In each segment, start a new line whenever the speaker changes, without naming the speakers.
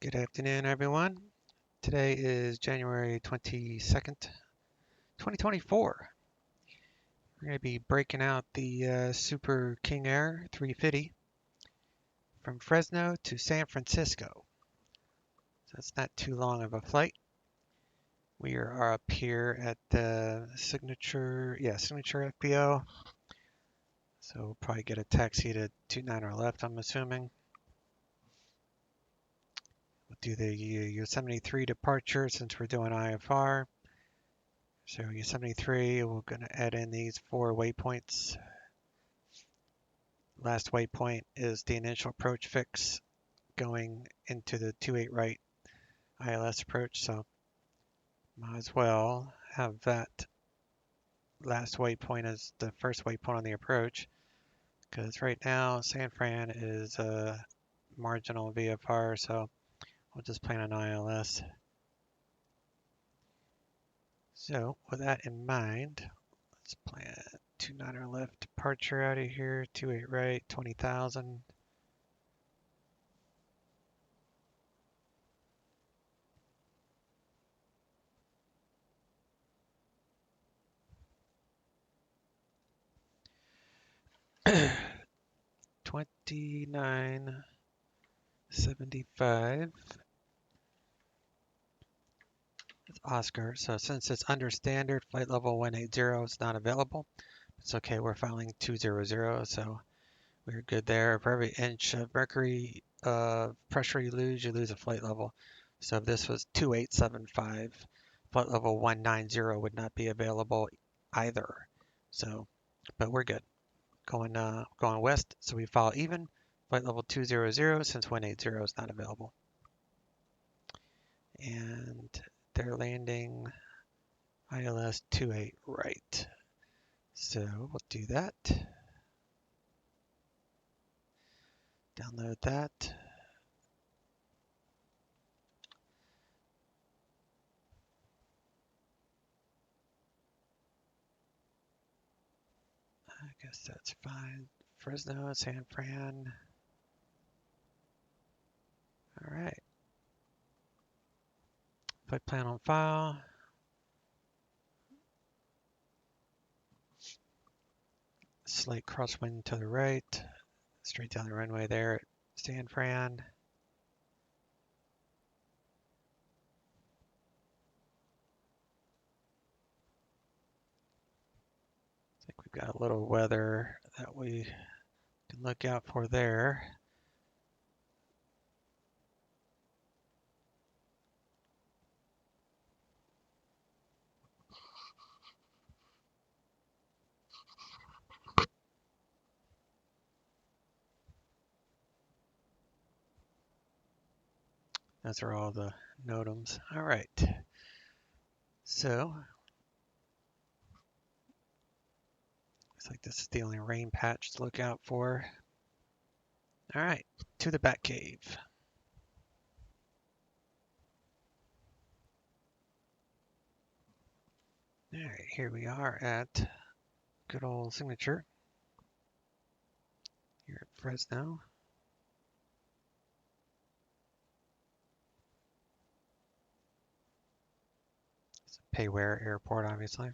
Good afternoon, everyone. Today is January 22nd, 2024. We're going to be breaking out the Super King Air 350 from Fresno to San Francisco. So it's not too long of a flight. We are up here at the Signature FBO. So we'll probably get a taxi to 29 left, I'm assuming. We'll do the Yosemite 3 departure since we're doing IFR. So Yosemite 3, we're going to add in these 4 waypoints. Last waypoint is the initial approach fix going into the 28 right ILS approach, so might as well have that last waypoint as the first waypoint on the approach, because right now San Fran is a marginal VFR, so we'll just plan on ILS. So with that in mind, let's plan 29 left departure out of here, 28 right, 20,000. $29.75. It's Oscar. So since it's under standard, flight level 180 is not available. It's okay. We're filing 200, so we're good there. For every inch of mercury pressure you lose a flight level. So if this was 2875, flight level 190 would not be available either. So, but we're good. Going west, so we file even. Flight level 200 since 180 is not available. And they're landing ILS 28 right. So we'll do that. Download that. I guess that's fine. Fresno, San Fran. All right. Flight plan on file. Slight crosswind to the right. Straight down the runway there at San Fran. I think we've got a little weather that we can look out for there. Those are all the NOTAMs. All right. So, looks like this is the only rain patch to look out for. All right, to the Bat Cave. All right, here we are at good old Signature here at Fresno. It's a Payware airport, obviously.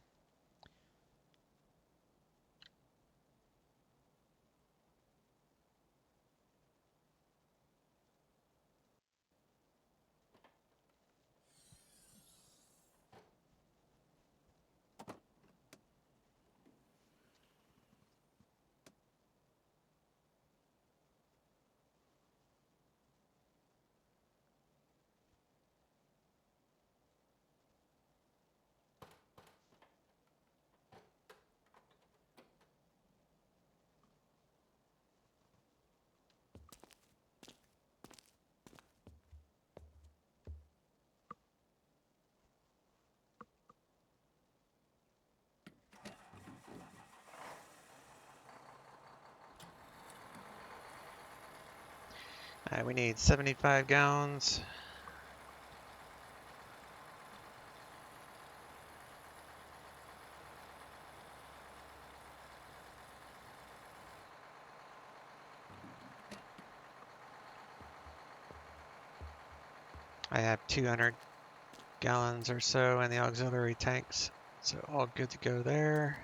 All right, we need 75 gallons. I have 200 gallons or so in the auxiliary tanks, so all good to go there.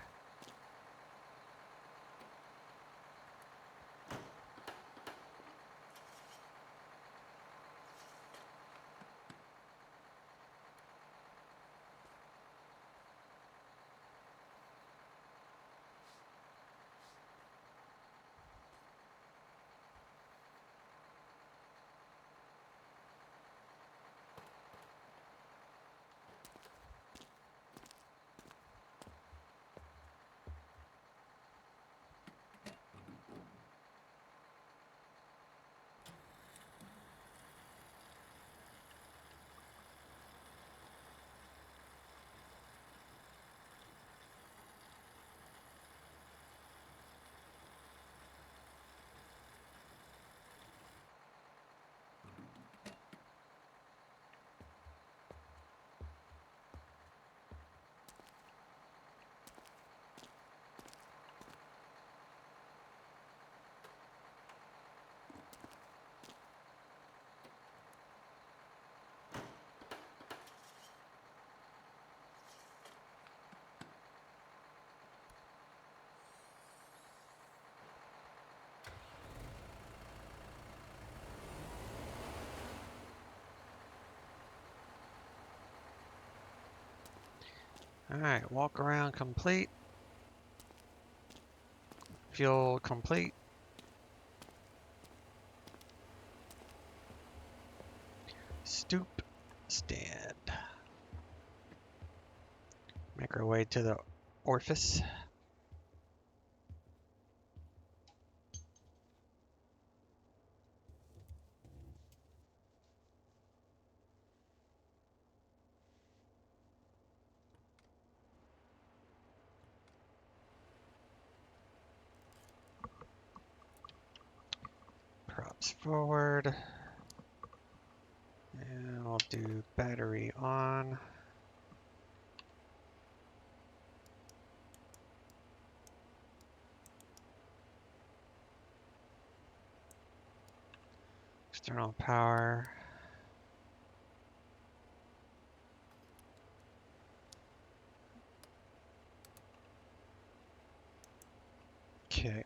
Alright, walk around complete. Fuel complete. Stoop, stand. Make our way to the orifice. Props forward. And we'll do battery on. External power. Okay.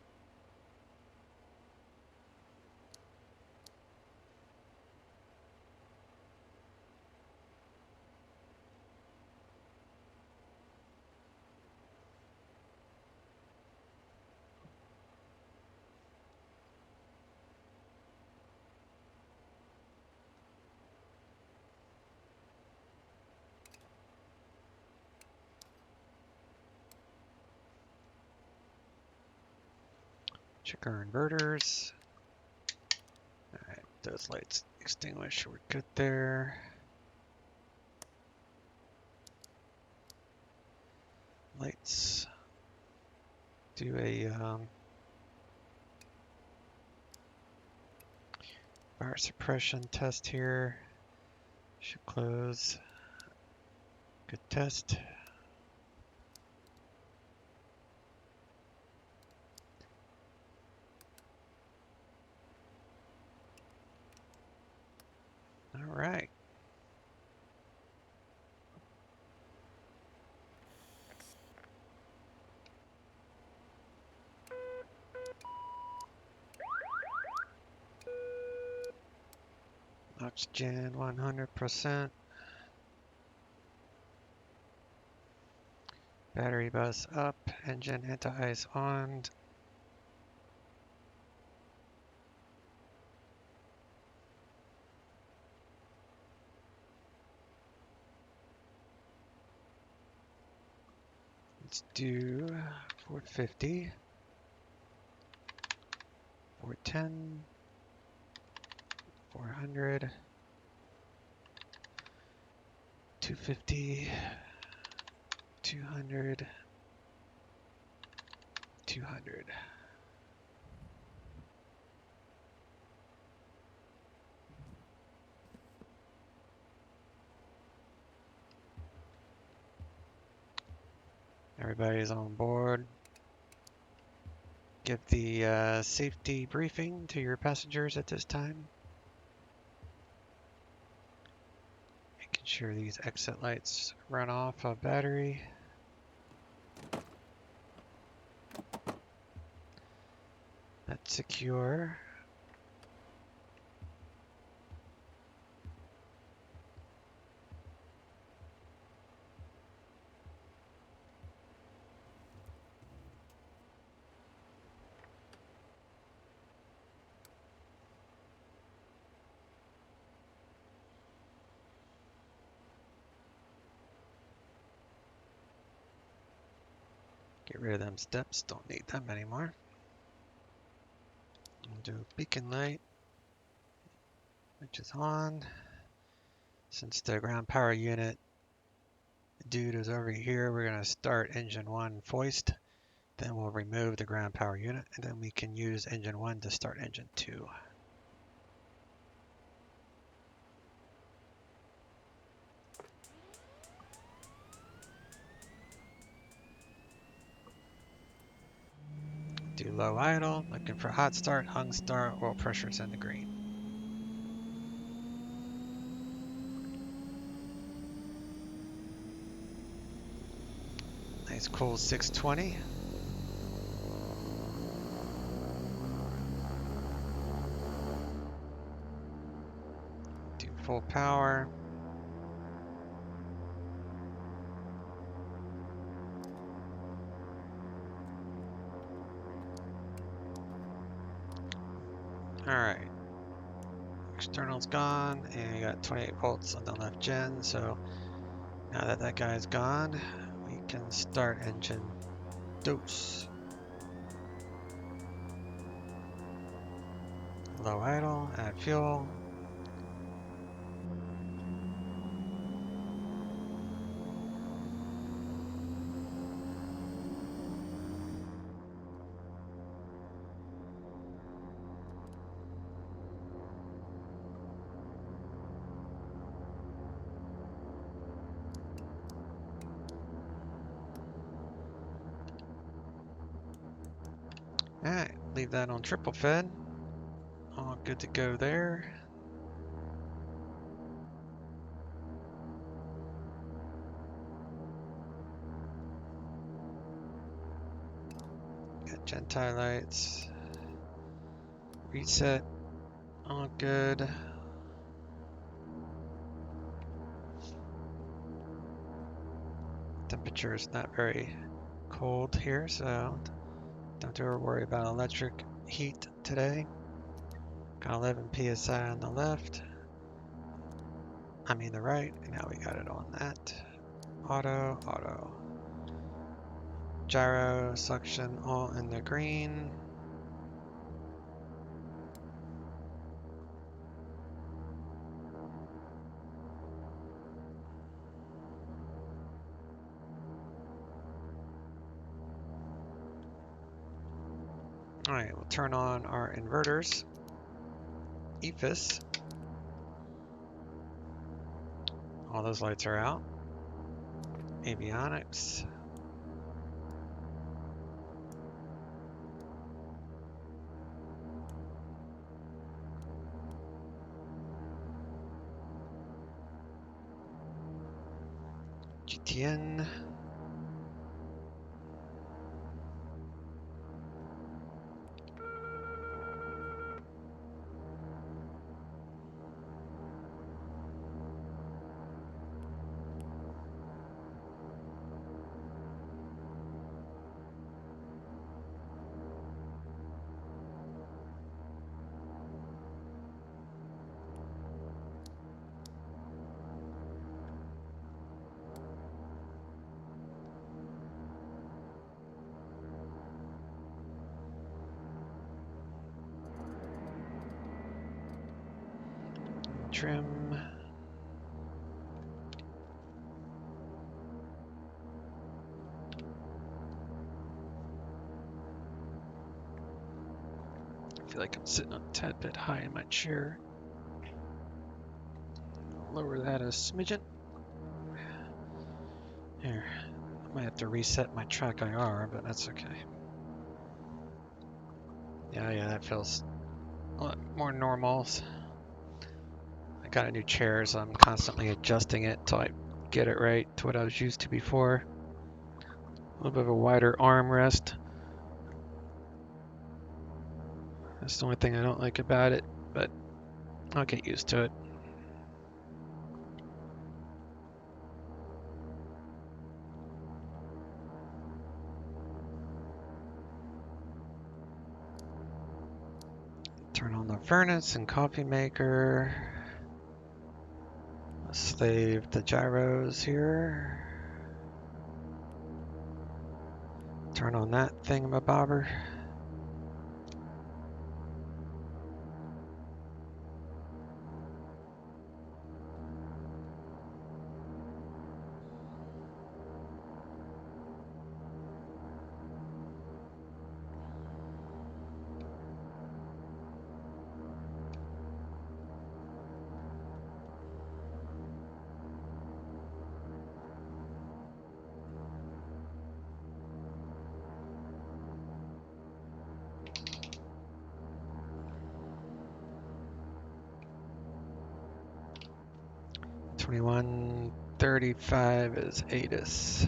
Check our inverters. Alright, those lights extinguish. We're good there. Lights. Do a fire suppression test here. Should close. Good test. All right. Oxygen 100%. Battery bus up. Engine anti-ice on. Let's do 450. 410. 400. 250. 200. 200. Everybody's on board. Give the safety briefing to your passengers at this time. Making sure these exit lights run off a battery. That's secure. Get rid of them steps, don't need them anymore. We'll do beacon light, which is on. Since the ground power unit dude is over here, we're going to start engine 1 foist. Then we'll remove the ground power unit, and then we can use engine 1 to start engine 2. Do low idle, looking for hot start, hung start, oil pressure's in the green. Nice cool 620. Do full power. Alright. External's gone, and you got 28 volts on the left gen, so now that that guy's gone, we can start engine dose. Low idle, add fuel. Alright, leave that on triple fed. All good to go there. Got Gentile lights. Reset. All good. Temperature is not very cold here, so don't have to worry about electric heat today. Got 11 psi on the left. I mean the right. Now we got it on that. Auto, auto. Gyro, suction, all in the green. Alright, we'll turn on our inverters. EFIS. All those lights are out. Avionics. GTN. Trim. I feel like I'm sitting a tad bit high in my chair. Lower that a smidgen. Here, I might have to reset my track IR, but that's okay. Yeah, that feels a lot more normal. I got a new chair, so I'm constantly adjusting it until I get it right to what I was used to before. A little bit of a wider armrest. That's the only thing I don't like about it, but I'll get used to it. Turn on the furnace and coffee maker. Slave the gyros here. Turn on that thingamabobber. $21.35 is ATIS.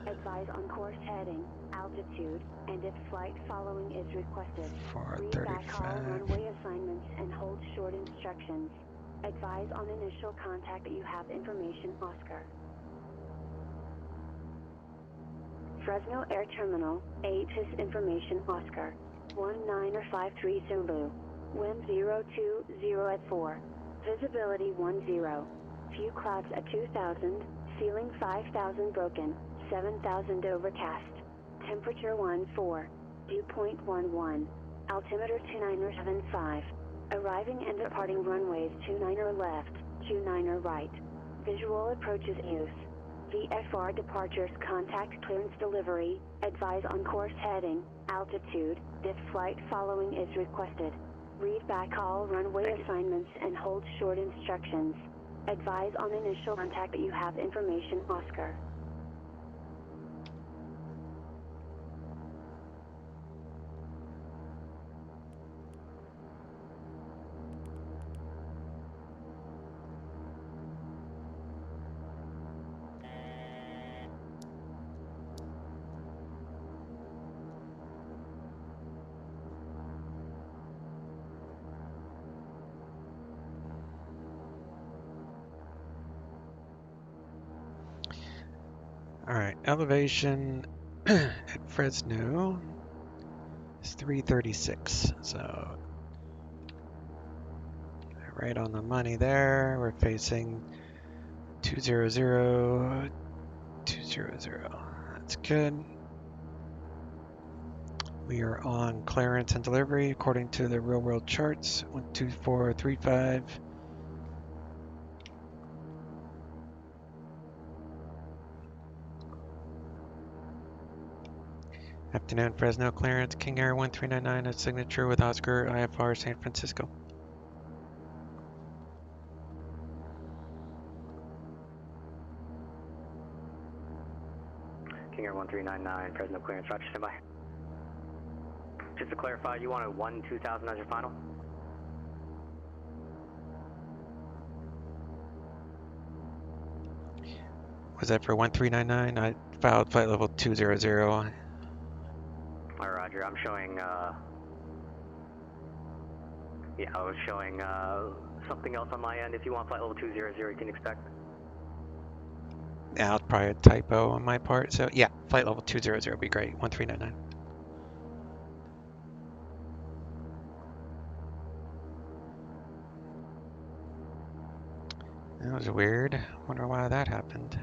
Advise on course heading, altitude, and if flight following is requested. Read back all runway assignments and hold short instructions. Advise on initial contact that you have information Oscar. Fresno Air Terminal, ATIS information Oscar. 1953 Zulu. Wind 020 at 4. Visibility 10. Few clouds at 2,000. Ceiling 5,000 broken. 7,000 overcast. Temperature 14. Dew point 11. Altimeter 2975. Arriving and departing runways 29er left, 29er right. Visual approaches use. VFR departures contact clearance delivery. Advise on course heading, altitude, if flight following is requested. Read back all runway assignments and hold short instructions. Advise on initial contact that you have information Oscar.
Alright, elevation at Fresno is 336, so right on the money there. We're facing 200, 200. That's good. We are on clearance and delivery according to the real world charts. 12435. Afternoon, Fresno clearance. King Air 1399 at signature with Oscar IFR San Francisco.
King Air 1399, Fresno clearance, roger, stand by. Just to clarify, you wanted 1-2000 as your final?
Was that for 1399? I filed flight level 200.
Alright, roger, I'm showing, yeah, I was showing something else on my end. If you want flight level 200, you can expect.
Yeah, it's probably a typo on my part. So yeah, flight level 200 would be great. 1399. That was weird. Wonder why that happened.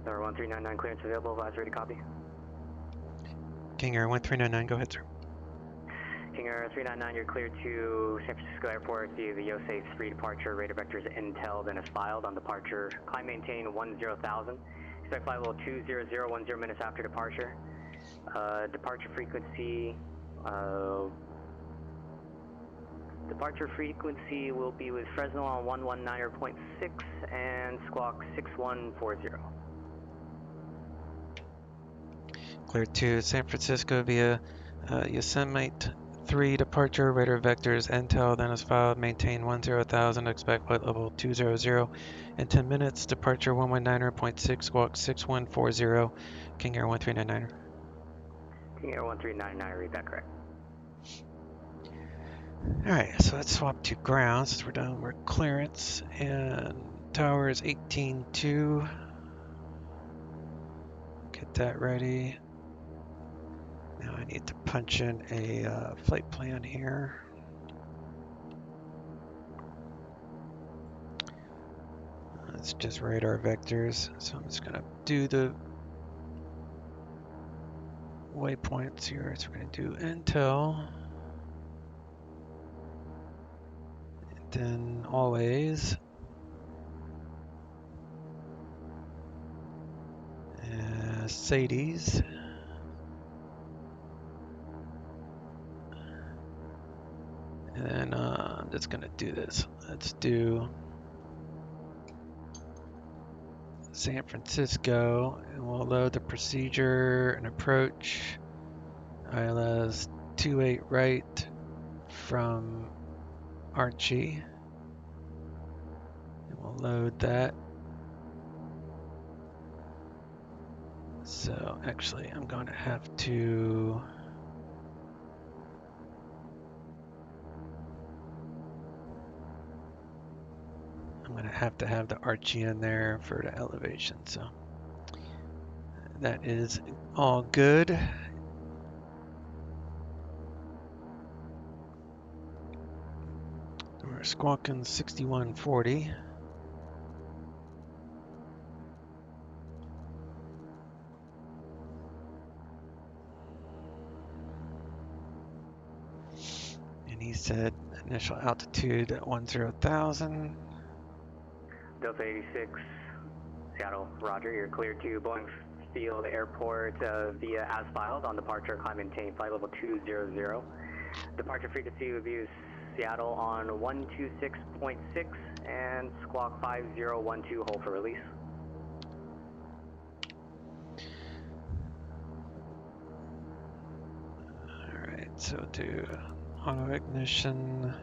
Number 1399 clearance available, advisory to copy.
King Air 1399, go ahead, sir.
King Air 399, you're cleared to San Francisco Airport via the YOSAFE's free departure. Radar vectors intel then is filed on departure. Climb maintain 10,000. Expect flight level 200, 10 minutes after departure. Departure frequency will be with Fresno on 119.6 and squawk 6140.
clear to San Francisco via Yosemite 3 departure, radar vectors Intel, then as filed, maintain 10,000, expect flight level 200 in 10 minutes, departure 119.6, squawk 6140, King Air 1399er.
King Air 1399, read that correct.
Alright, so let's swap to ground since we're done with clearance, and tower is 18.2. Get that ready. Now I need to punch in a flight plan here. It's just radar vectors, so I'm just going to do the waypoints here. So we're going to do Intel, and then always, Sadies, and then I'm just going to do this. Let's do San Francisco, and we'll load the procedure and approach. ILS 28 right from Archie, and we'll load that. So actually I'm going to have to have the Archie in there for the elevation, so that is all good. We're squawking 6140. And he said initial altitude at 10,000.
Delta 86, Seattle, roger. You're cleared to Boeing Field Airport via as filed on departure, climb maintain flight level 200. Departure frequency would be Seattle on 126.6 and squawk 5012, hold for release.
Alright, so do auto ignition.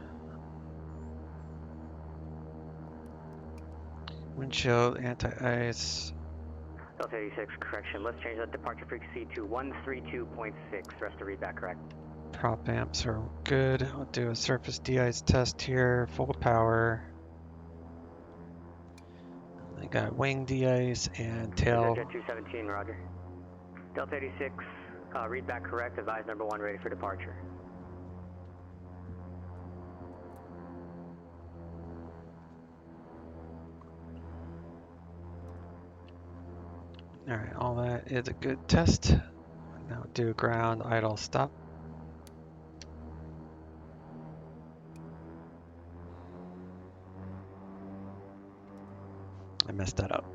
Windshield, anti-ice.
Delta 86, correction. Let's change that departure frequency to 132.6. Rest to read back correct.
Prop amps are good. I'll do a surface de-ice test here, full power. I got wing de-ice and tail.
Jet 217, roger. Delta 86, read back correct. Advise number 1 ready for departure.
Alright, all that is a good test. Now do ground idle stop. I messed that up.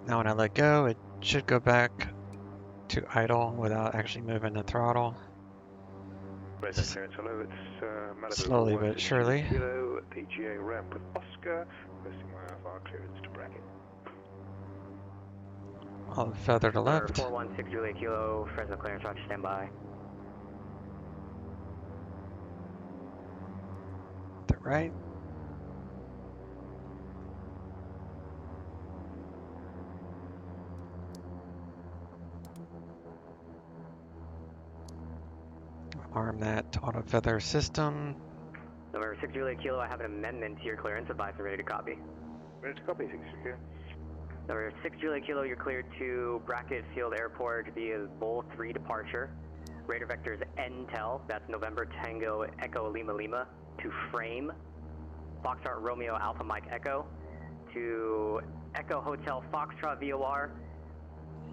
Now when I let go, it should go back to idle without actually moving the throttle. Slowly but surely.
Kilo, PGA ramp with Oscar, requesting IFR clearance to bracket.
I'll feather to left.
416 Juliet Kilo, Fresno clearance, roger, stand by.
To right. Arm that auto feather system.
Number 6 Juliet Kilo, I have an amendment to your clearance. Advise and ready to copy.
Ready to copy, 6 secure.
Number 6 Juliet Kilo, you're cleared to Brackett Field Airport via Bull 3 departure. Radar vectors Intel, that's November Tango Echo Lima Lima, to frame. Foxtrot Romeo Alpha Mike Echo, to Echo Hotel Foxtrot VOR,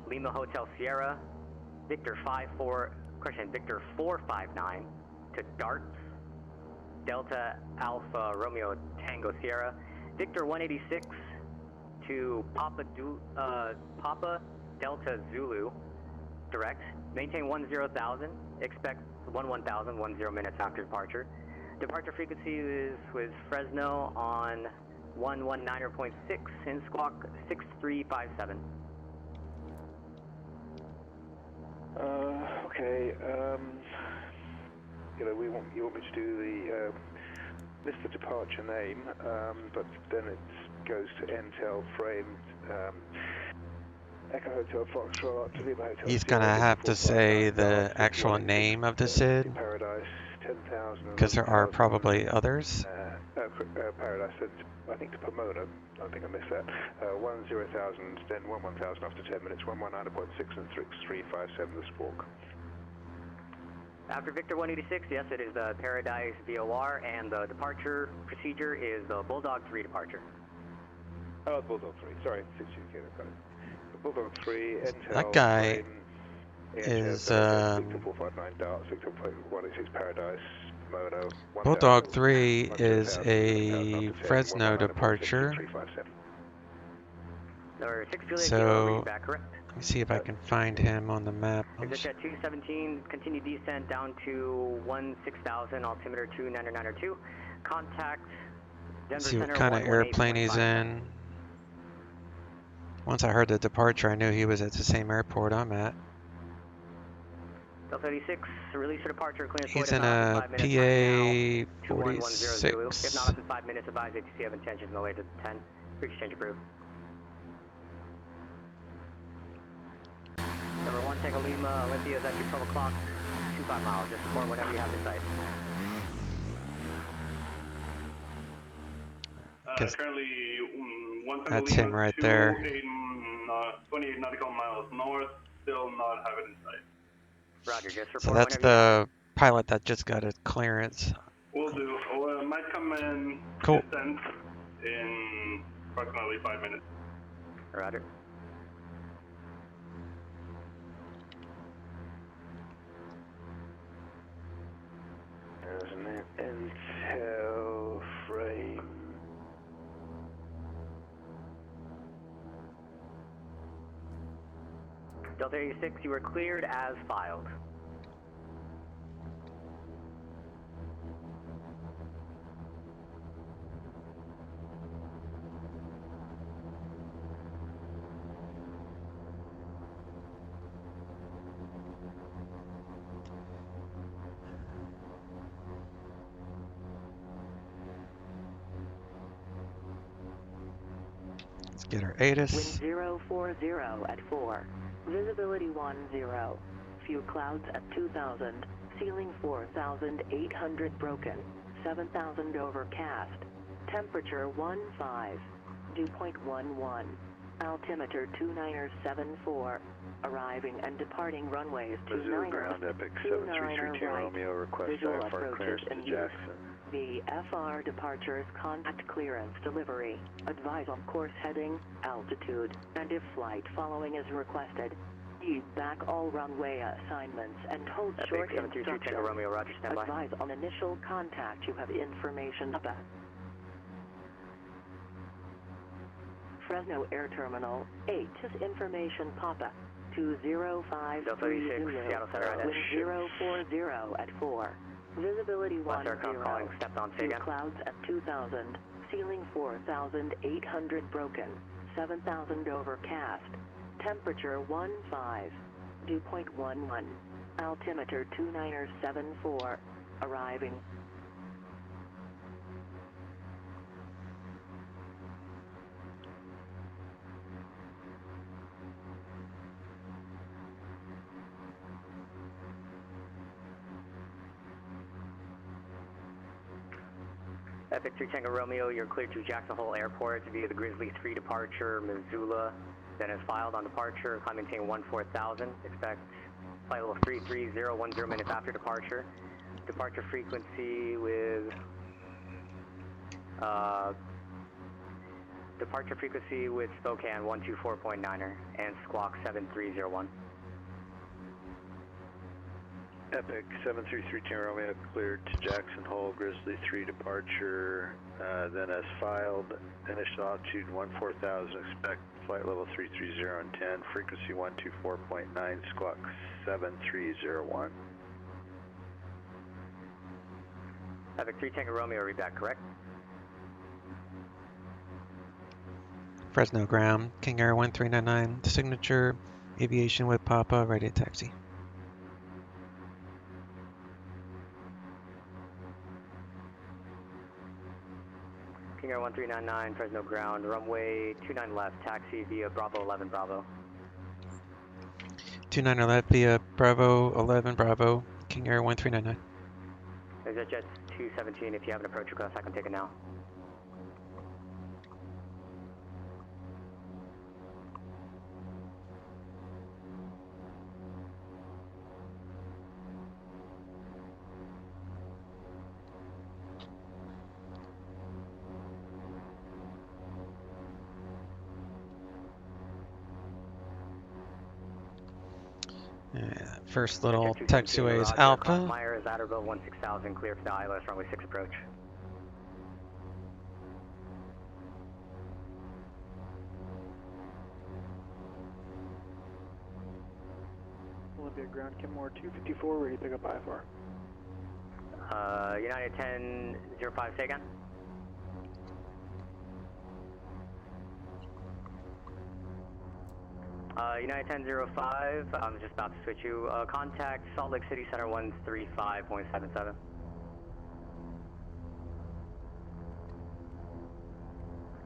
Lima Hotel Sierra, Victor 459 to Darts, Delta Alpha Romeo Tango Sierra, Victor 186 to Papa Delta Zulu, direct, maintain 10,000, expect 1000, 10 minutes after departure. Departure frequency is with Fresno on 119.6 in squawk 6357.
Okay. You want me to do the list the departure name, but then it goes to Intel framed Echo Hotel Foxtrot to Lima Hotel.
He's gonna have to say the actual name of the SID,
Paradise 10,000.
because there are probably others.
Paradise, I think to Pomona. I think I missed that. 10,000, then 11,000 after 10 minutes. 119.6 and 6357 the squawk.
After Victor 186, yes, it is the Paradise VOR, and the departure procedure is the Bulldog 3 departure.
Oh, Bulldog 3. Sorry, 62 got it. Bulldog 3, Intel.
That guy
frame,
is
Victor 459 Darts, Victor 186 Paradise, Mono.
Bulldog 3 is a Fresno departure.
Number 6 Juliet
So,
Kilo, read back correct.
let me see if I can find him on the map.
Is at 217, continue descent down to 16,000, altimeter 29902. Contact Denver
See what
Center
kind of airplane he's
118.5.
in. Once I heard the departure, I knew he was at the same airport I'm at.
Delta 86, release for departure, clearance
He's
void
in
if not
a
up to 5 minutes,
PA
now, 2110 Zulu. If
46.
not up to 5 minutes, advise ATC have intentions no later than 10. Exchange approved. Number 1, Tango Lima, Olympia is at 12 o'clock, 25 miles. Just report whenever you have the site.
Currently,
That's him right there.
28 nautical miles north, still not have it in sight.
Roger, just report
So that's
whenever
the pilot that just got a clearance.
Will do. Might come in
Cool.
descent in approximately 5 minutes.
Roger.
There's an Intel frame.
Delta 86, you were cleared as filed.
Let's get our ATIS.
Wind 040 at 4. Visibility 10. Few clouds at 2,000. Ceiling 4,800 broken. 7,000 overcast. Temperature 15. Dew point 11. Altimeter 2974. Arriving and departing runways
Mizzou
29er.
ground Epic
29er
733
right.
Romeo request
Visual
IFR
approaches
clearance to
in use.
Jackson.
The FR departures contact clearance delivery. Advise on course heading, altitude, and if flight following is requested. Keep back all runway assignments and hold short
Epic 733 Tango
instructions.
Romeo, Roger, standby.
Advise on initial contact you have information about. Fresno Air Terminal 8 is information Papa 205
Delta 86,
Zulu.
Seattle Center, right
Wind 040 at 4. Visibility 10.
West Aircraft calling, stepped on, say
Few
again.
clouds at 2,000. Ceiling 4,800 broken. 7,000 overcast. Temperature 15. Dew point 11. Altimeter 2974. Arriving.
Epic 3 Tango Romeo, you're cleared to Jackson Hole Airport via the Grizzly 3 departure, Missoula. Then is filed on departure, climb maintain 14,000. Expect flight level 33010 minutes after departure. Departure frequency with Spokane 124.9er and squawk 7301.
Epic 733 Tango Romeo cleared to Jackson Hole, Grizzly 3 departure, then as filed, initial altitude 14,000, expect flight level 330 and 10, frequency 124.9, squawk 7301.
Epic 3 Tango Romeo, read back, correct?
Fresno ground, King Air 1399, signature, aviation with Papa, ready to taxi.
King Air 1399, Fresno ground, runway 29 left, taxi via Bravo 11 Bravo.
29 left via Bravo 11 Bravo, King Air 1399.
ExitJet 217, if you have an approach request, I can take it now.
First little
ExitJet 217,
taxiway is
Roger,
Alpha.
Myers, Adderville 16000, clear for the ILS, runway 6 approach.
Olympia ground, Kenmore 254, ready to pick up IFR.
United 1005, say again? United 1005, I'm just about to switch you. Contact Salt Lake City Center 135.77.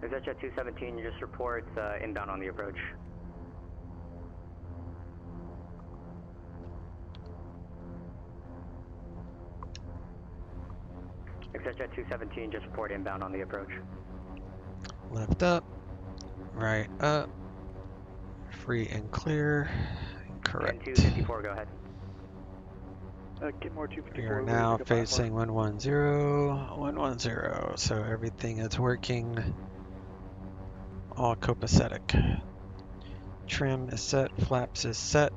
ExitJet 217, you just report inbound on the approach. ExitJet 217, just report inbound on the approach.
Left up, right up, free and clear, correct.
254, go ahead.
Kenmore
We
254,
are
ready to
now
pick up
facing 110, so everything is working all copacetic. Trim is set, flaps is set,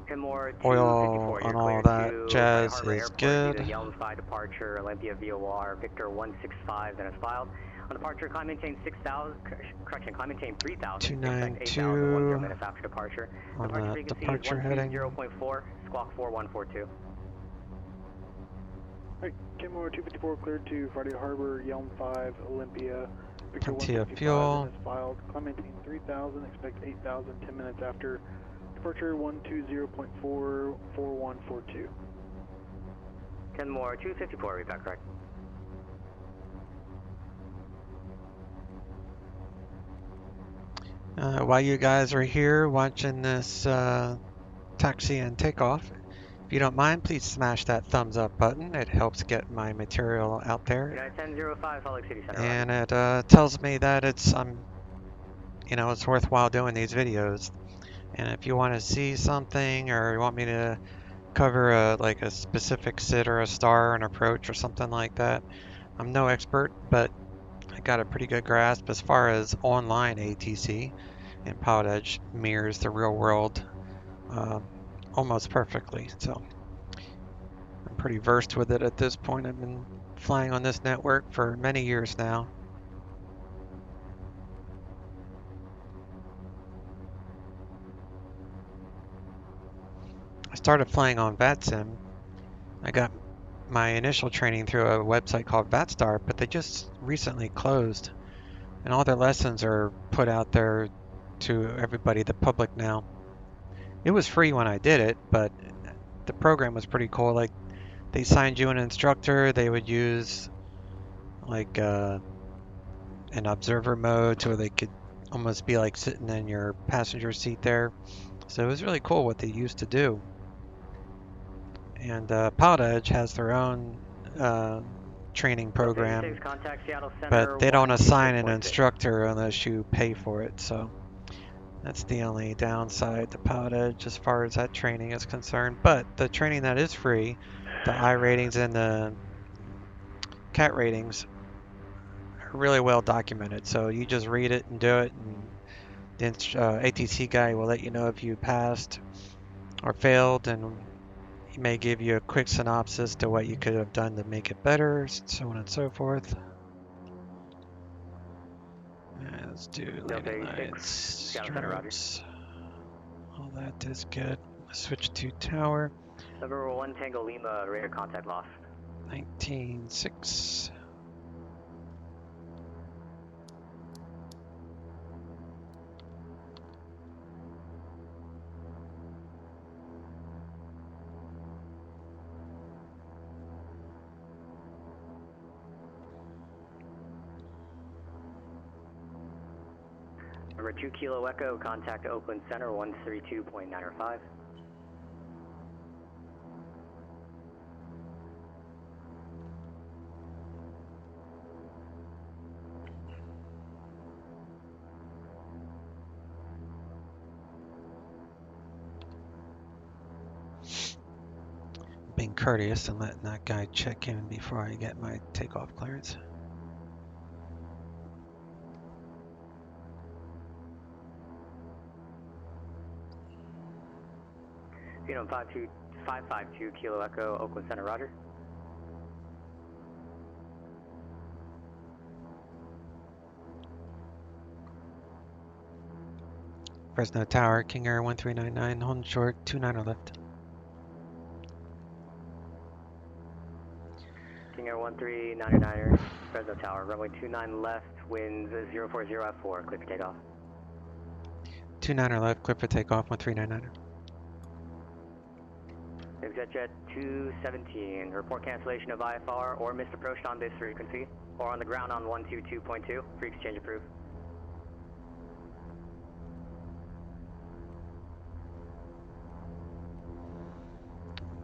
Kenmore
oil
254,
on
you're
all
clear
that
to
jazz
Harbor
is
Airport
good.
via the Yelmside departure, Olympia VOR, Victor 165, then it's filed. On departure, climb maintain 6,000, correction, climb maintain 3,000, expect 8,000, 10 minutes after departure.
On
Departure
the
frequency
departure
is
heading.
130.4, squawk 4142.
Alright, Kenmore 254 cleared to Friday Harbor, Yelm 5, Olympia, Victor
Plenty of
165,
fuel.
and is filed. Climb maintain 3,000, expect 8,000, 10 minutes after departure 120.44142.
Kenmore 254, read back, correct.
While you guys are here watching this taxi and takeoff, if you don't mind, please smash that thumbs up button. It helps get my material out there,
United 1005, Salt Lake City Center.
and it tells me that it's it's worthwhile doing these videos. And if you want to see something, or you want me to cover like a specific sit or a star or an approach or something like that, I'm no expert, but I got a pretty good grasp as far as online ATC, and Pilot Edge mirrors the real world almost perfectly. So I'm pretty versed with it at this point. I've been flying on this network for many years now. I started flying on VATSIM. I got my initial training through a website called VATSTAR, but they just recently closed, and all their lessons are put out there to everybody, the public now. It was free when I did it, but the program was pretty cool. Like, they signed you an instructor. They would use like an observer mode, so they could almost be like sitting in your passenger seat there. So it was really cool what they used to do. And Pilot Edge has their own training program, but they don't assign an instructor unless you pay for it. So that's the only downside to Pilot Edge as far as that training is concerned. But the training that is free, the I ratings and the CAT ratings, are really well documented. So you just read it and do it, and the ATC guy will let you know if you passed or failed, and he may give you a quick synopsis to what you could have done to make it better, so on and so forth. Let's do landing lights, stripes. All that is good. Switch to tower.
Number 1 Tango Lima, radar contact lost.
19.6.
Number 2 Kilo Echo, contact Oakland Center 132.905.
Being courteous and letting that guy check in before I get my takeoff clearance.
Phenom 552 Kilo Echo, Oakland Center, roger.
Fresno Tower, King Air 1399, holding short, 29er left.
King Air 1399er, Fresno Tower, runway 29 left, winds 040 at 4, clear for takeoff.
29er left, clear for takeoff, 1399er.
ExitJet 217, report cancellation of IFR or missed approach on this frequency, or on the ground on 122.2, free exchange approved.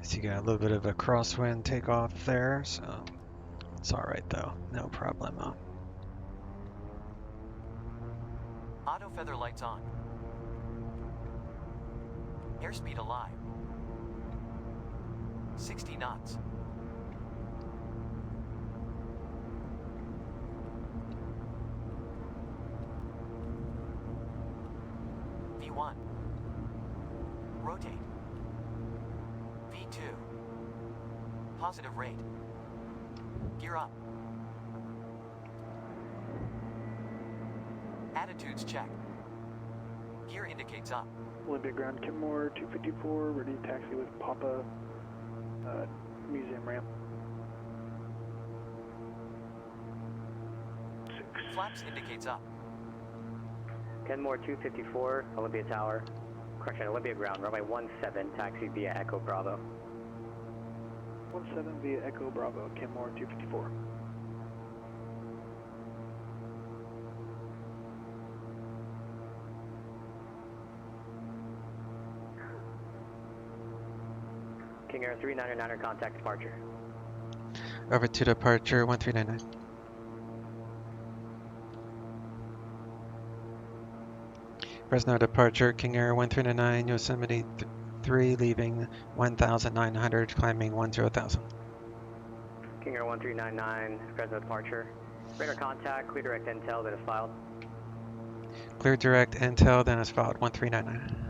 So you got a little bit of a crosswind takeoff there, so it's all right though, no problemo.
Auto feather lights on. Airspeed alive. 60 knots. V1. Rotate. V2. Positive rate. Gear up. Attitudes check. Gear indicates up.
Olympia ground, Kenmore 254, ready to taxi with Papa, museum ramp.
Flaps indicates up.
Kenmore 254, Olympia Tower, correction, Olympia ground, runway 17, taxi via Echo Bravo.
17 via Echo Bravo, Kenmore 254.
King Air 399er, contact departure.
Over to departure, 1399. Fresno departure, King Air 1399, Yosemite 3 leaving 1900, climbing 10,000.
King Air 1399, Fresno departure. Radar contact, clear direct intel, then is filed.
Clear direct intel, then is filed, 1399.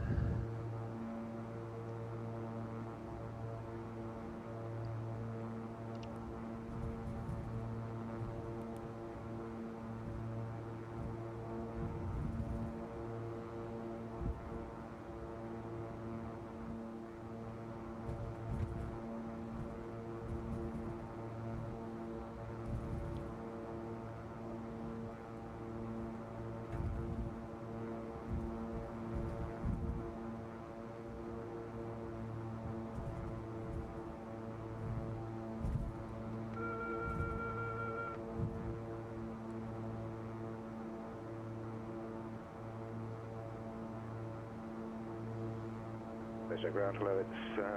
Fresno ground, hello, it's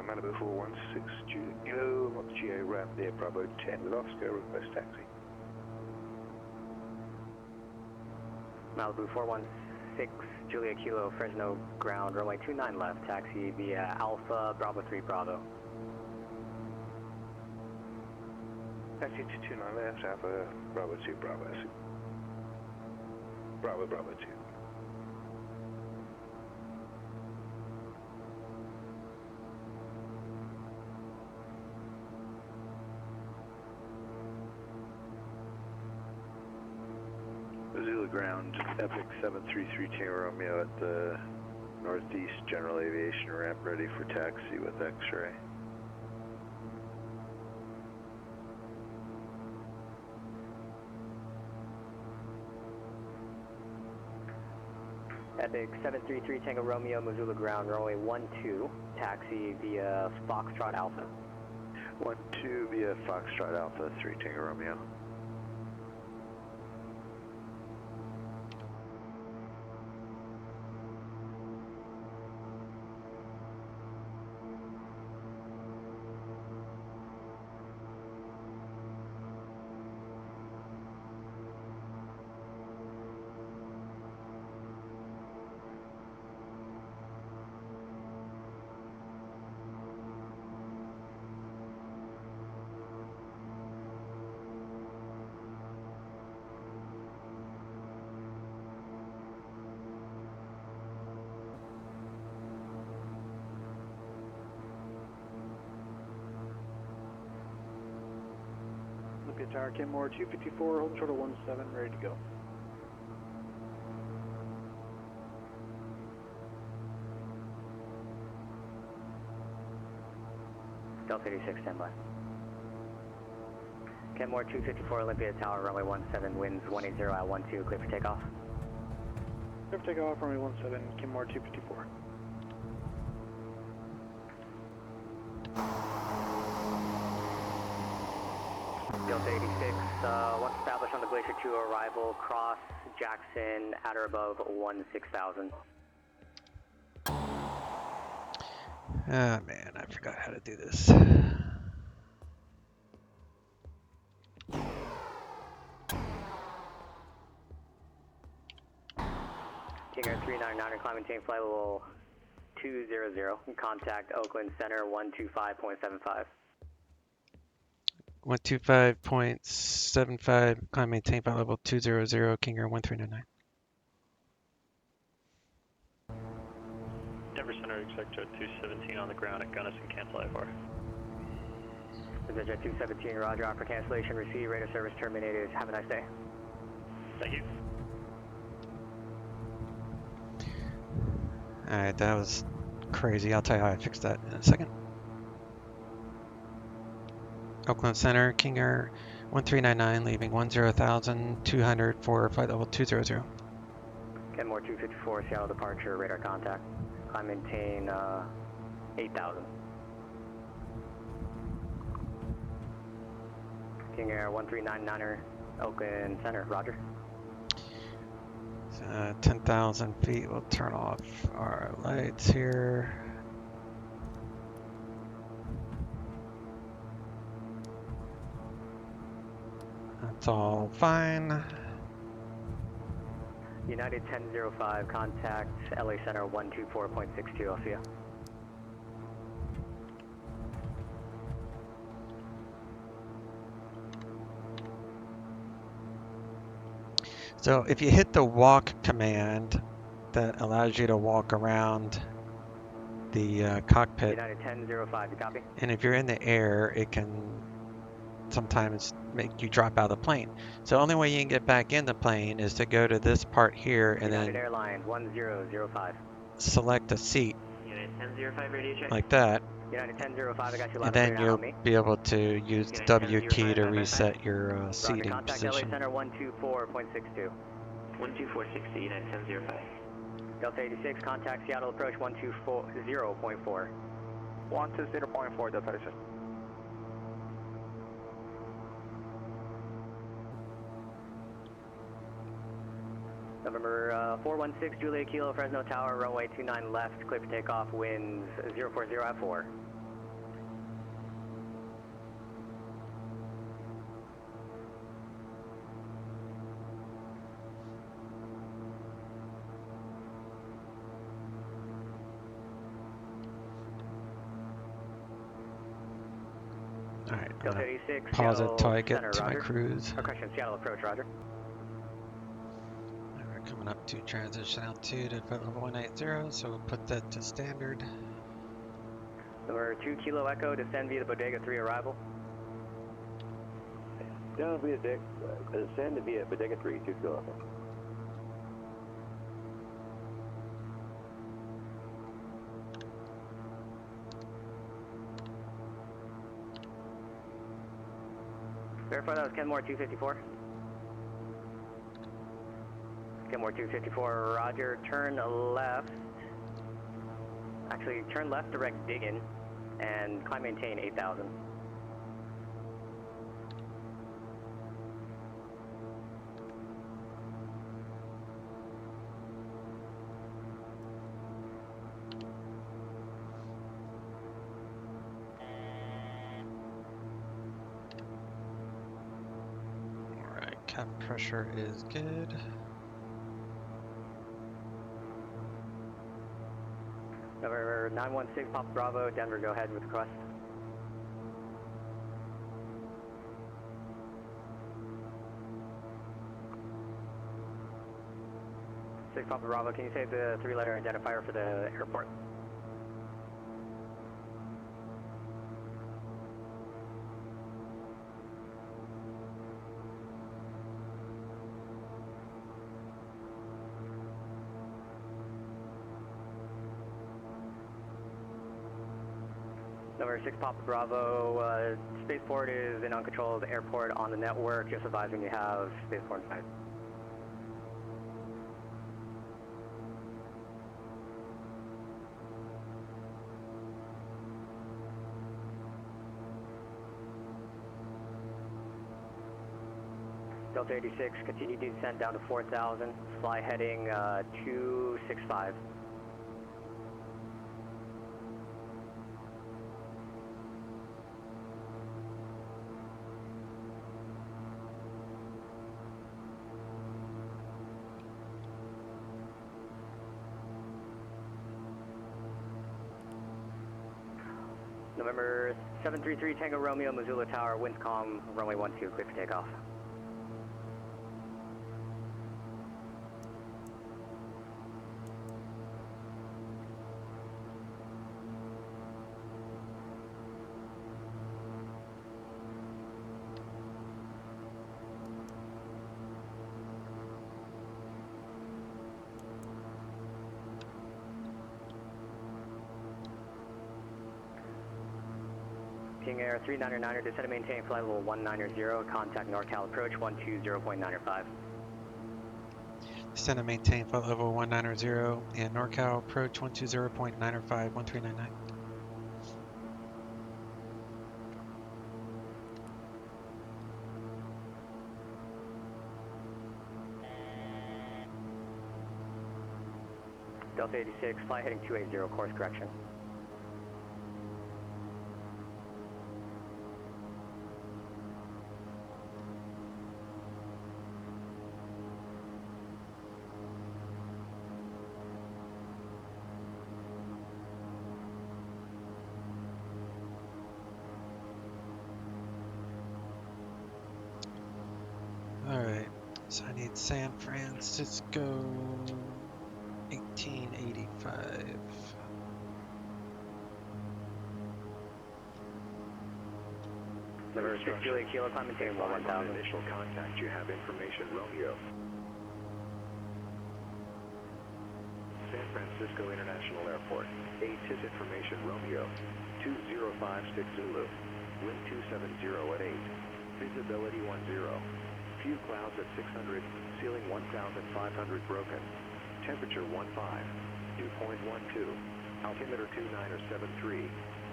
Malibu 416 Kilo, I'm on the GA ramp near Bravo 10 with Oscar, request taxi.
Malibu 416, Julia Kilo, Fresno ground, runway 29 left, taxi via Alpha Bravo 3 Bravo.
Taxi to 29 left, Alpha Bravo 2 Bravo. Bravo 2. Missoula ground, Epic 733 Tango Romeo at the Northeast General Aviation ramp, ready for taxi with X-ray.
Epic 733 Tango Romeo, Missoula ground, runway 12, taxi via Foxtrot Alpha.
1-2 via Foxtrot Alpha, 3 Tango Romeo.
Olympia Tower, Kenmore 254, holding short of 17, ready to go.
Delta 86, standby. Kenmore 254, Olympia Tower, runway 17, winds 180 at 12, clear for takeoff.
Clear for takeoff, runway 17, Kenmore 254.
Delta 86, once established on the Glacier 2 arrival, cross Jackson at or above 16,000.
Ah, man, I forgot how to do this.
King Air 399, climb maintain flight level 200, contact Oakland Center 125.75.
125.75, climb maintain flight level 200, King Air 1399.
Denver Center, Executive 217 on the ground at Gunnison, cancel IFR.
Executive 217, roger, offer cancellation, receive, radar service terminated. Have a nice day.
Thank you.
Alright, that was crazy. I'll tell you how I fixed that in a second. Oakland Center, King Air 1399, leaving 10,200 for flight level 200.
Kenmore 254, Seattle departure, radar contact. Climb maintain 8,000. King Air 1399er, Oakland Center, roger.
10,000 feet, we'll turn off our lights here. That's all fine.
United 1005, contact LA Center 124.62, I'll see ya.
So if you hit the walk command that allows you to walk around the cockpit,
United 1005, you copy?
and if you're in the air, it can sometimes make you drop out of the plane. So the only way you can get back in the plane is to go to this part here and
United
then
Airlines 1005.
select a seat
United 1005, radio check.
like that,
United 1005, I got you loud
and
and clear
then
now
you'll
on me.
be able to use the W key to reset your
Roger,
seating
contact LA
position.
Center 124.62.
12460, United 1005.
Delta 86, contact Seattle approach 120.4.
120.4, Delta 86.
November 416, Juliet Kilo, Fresno Tower, runway 29 left, clear for takeoff, winds 040 at 4.
All right, I'm
Delta
gonna
86,
pause it
Seattle
till I get
Center,
to my
roger.
cruise.
Correction, Seattle approach, roger.
We're coming up to transition altitude at flight level 180, so we'll put that to standard.
Number 2 Kilo Echo, descend via the Bodega 3 arrival.
Down via deck, descend via Bodega 3, 2 Kilo Echo.
Verify that was Kenmore 254. Kenmore 254, roger, turn left. Actually, turn left, direct Diggin, and climb maintain 8,000.
Alright, cabin pressure is good.
November 916, Papa Bravo, Denver, go ahead with request. 6 Papa Bravo, can you say the 3-letter identifier for the airport? Number 6 Papa Bravo, spaceport is an uncontrolled airport on the network, just advising you have spaceport inside. Delta 86, continue descent down to 4,000, fly heading 265. November 733 Tango Romeo, Missoula Tower, winds calm, runway 12, clear for takeoff. King Air 399er, descend and maintain flight level 190, contact NorCal approach 120.95.
Descend and maintain flight level 190 and NorCal approach 120.95, 1399.
Delta 86, fly heading 280, course correction.
Alright, so I need San Francisco 1885.
Number 6 Juliet Kilo, climb maintain 1000.
Initial contact, you have information, Romeo. San Francisco International Airport. ATIS information, Romeo. 2056 Zulu. Wind 270 at 8. Visibility 10. Few clouds at 600. Ceiling 1,500 broken. Temperature 15. Dew point 12. Altimeter 2973.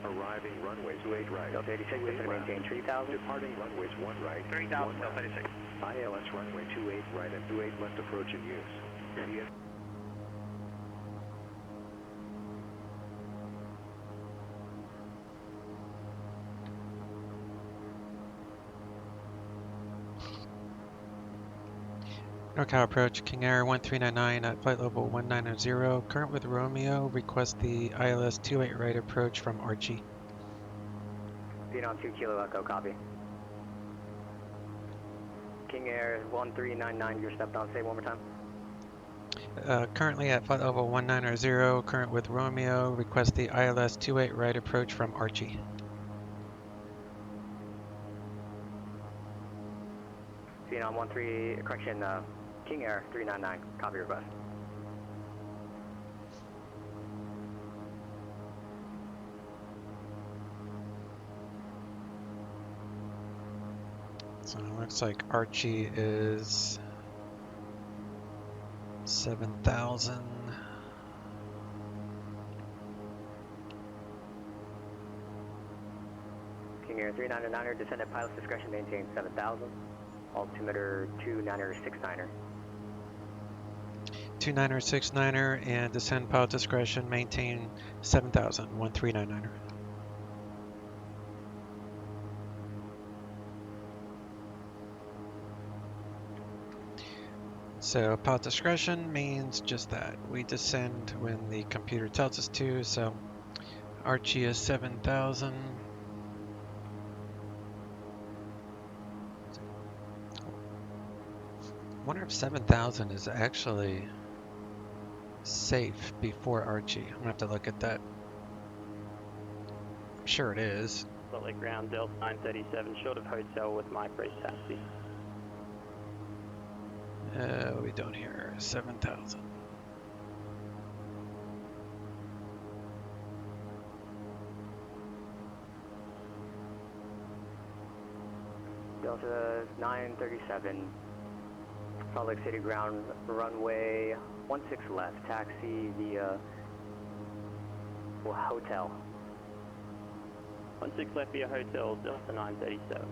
Arriving runways 28 right.
Delta 86, descend and maintain 3000.
Departing runways 1 right.
3000, Delta 86.
ILS runway 28 right and 28 left approach in use. Immediate.
NorCal approach, King Air 1399 at flight level 190, current with Romeo, request the ILS 28 right approach from Archie.
Phenom 2 Kilo Echo, copy. King Air 1399, you're stepped on, say one more time.
Currently at flight level 190, current with Romeo, request the ILS 28 right approach from Archie.
Phenom 13, correction, King Air 399, copy request.
So it looks like Archie is 7,000.
King Air 3909er, descend at pilot's discretion, maintain 7,000. Altimeter 2969er.
2969er and descend pilot discretion, maintain 7,000, 1399er. So pilot discretion means just that. We descend when the computer tells us to, so Archie is 7,000. I wonder if 7,000 is actually safe before Archie. I'm gonna have to look at that. I'm sure it is.
Salt Lake ground, Delta 937, short of hotel with Mike Race taxi.
We don't hear 7,000.
Delta 937, Salt Lake City ground, runway 16 left, taxi via hotel.
16 left via hotel, Delta 937.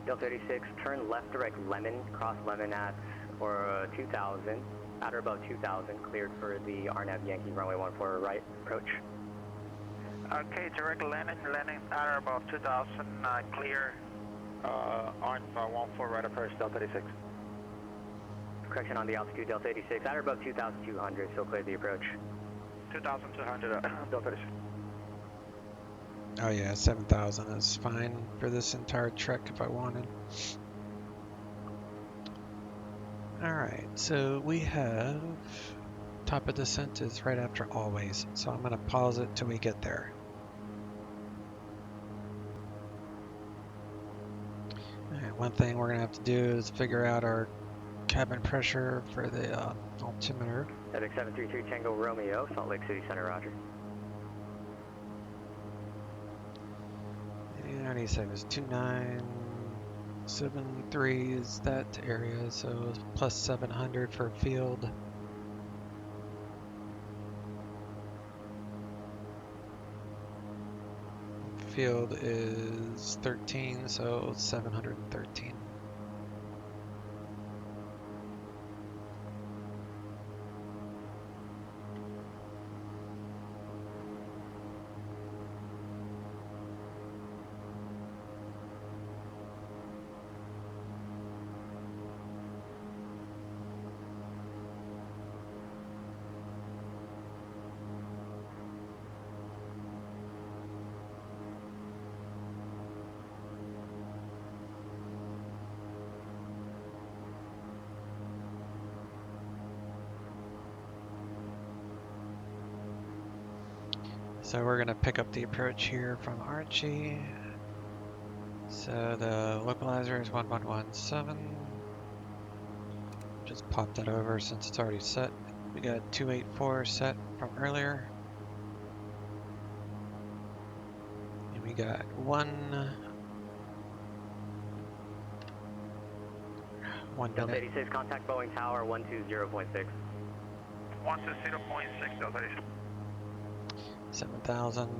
Delta 86, turn left direct Lemon, cross Lemon at or 2000, at or above 2000, cleared for the RNAV Yankee runway 14 right approach.
Okay, direct Lennon at or above 2000, clear. RNAV 14 right approach, Delta 86.
Correction on the altitude, Delta 86, at or above 2200, still clear the approach.
2200, Delta 86.
Oh yeah, 7,000 is fine for this entire trek if I wanted. Alright, so we have top of descent is right after always, so I'm gonna pause it till we get there. Alright, one thing we're gonna have to do is figure out our cabin pressure for the altimeter.
Epic 733 Tango Romeo, Salt Lake City Center, roger.
And he said it was 2973 is that area, so plus 700 for field. Field is 13, so 713. So we're gonna pick up the approach here from Archie. So the localizer is 1117. Just pop that over since it's already set. We got 284 set from earlier. And we got one
Delta
minute.
86, contact Boeing Tower 120.6.
160.6, Delta 86.
7,000.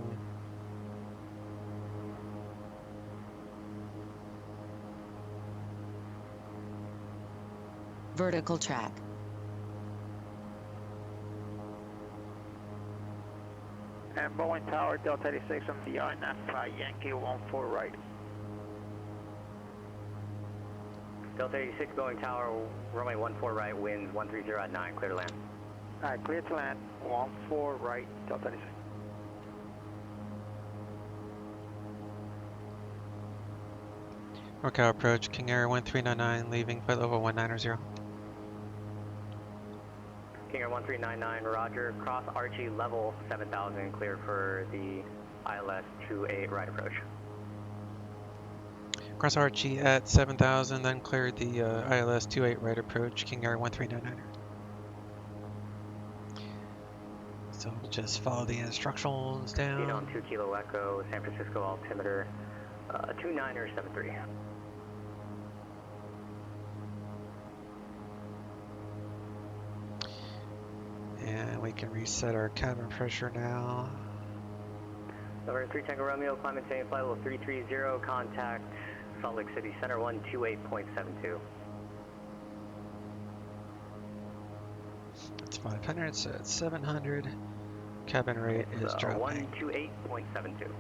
Vertical track.
And Boeing Tower, Delta 86 on the RNAV Yankee 14 right.
Delta 86, Boeing Tower, runway 14 right, winds 130 at 9, clear to land.
Alright, clear to land, 14 right, Delta 86.
Norcal approach, King Air 1399, leaving flight level 190.
King Air 1399, roger, cross Archie level 7000, cleared for the ILS 28 right approach.
cross Archie at 7,000, then cleared the ILS 28 right approach, King Air 1399er. So we'll just follow the instructions
Speed
down.
on 2 Kilo Echo, San Francisco altimeter 2973.
And we can reset our cabin pressure now.
Number 3 Tango Romeo, climb and maintain flight level 330, contact Salt Lake City Center 128.72.
That's 500, so it's 700. Cabin rate is dropping.
128.72.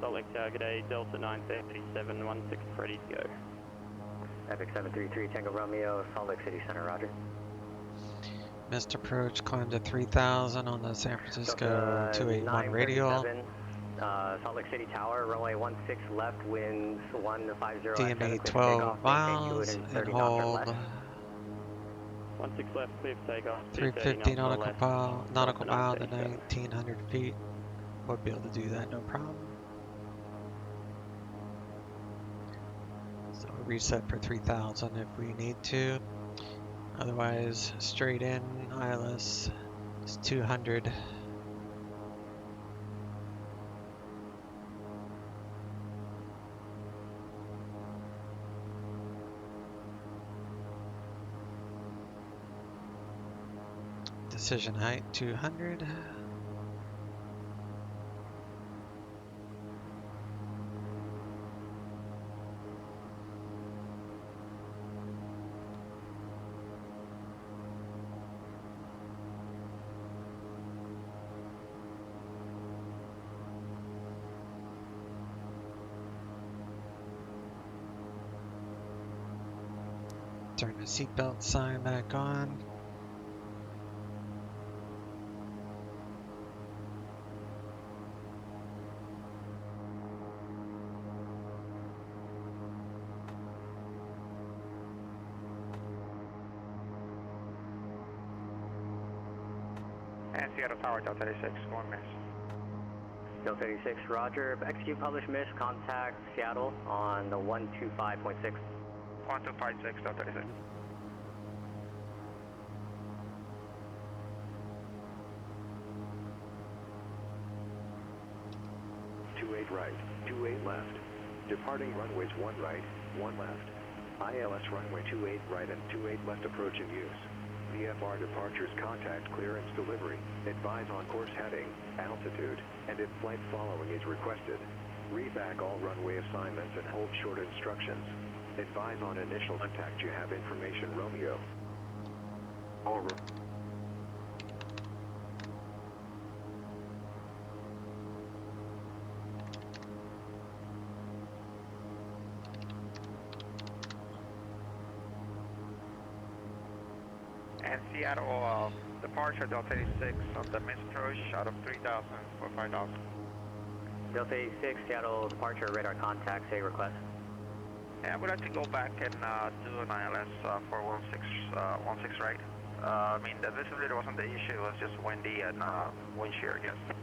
Salt Lake Tower, good day, Delta 937, 16 ready to go.
Epic 733 Tango Romeo, Salt Lake City Center, roger.
Missed approach, climbed to 3,000 on the San Francisco
Delta
281 radial.
937, Salt Lake City Tower, runway 16 left, winds 150.
DME 12 miles and hold
16 left, clear for takeoff.
350 nautical mile to 1,900 feet. We'll be able to do that, no problem. So we'll reset for 3,000 if we need to. Otherwise, straight in, ILS is 200. Decision height 200. Turn the seatbelt sign back on.
And Seattle Tower, Delta 36, 1 miss.
Delta 36, roger. Execute published miss, contact Seattle on the 125.6.
1256, Delta 36.
Right, 28 left. Departing runways 1 right, 1 left. ILS runway 28 right and 28 left approach in use. VFR departures contact clearance delivery. Advise on course heading, altitude, and if flight following is requested. Read back all runway assignments and hold short instructions. Advise on initial contact. You have information, Romeo. All right.
And Seattle, departure Delta 86 on the missed approach out of 3,000 for 5,000.
Delta 86, Seattle departure radar contact, say request.
Yeah, I would like to go back and do an ILS for 16 right. I mean, the visibility wasn't the issue, it was just windy and wind shear, I guess.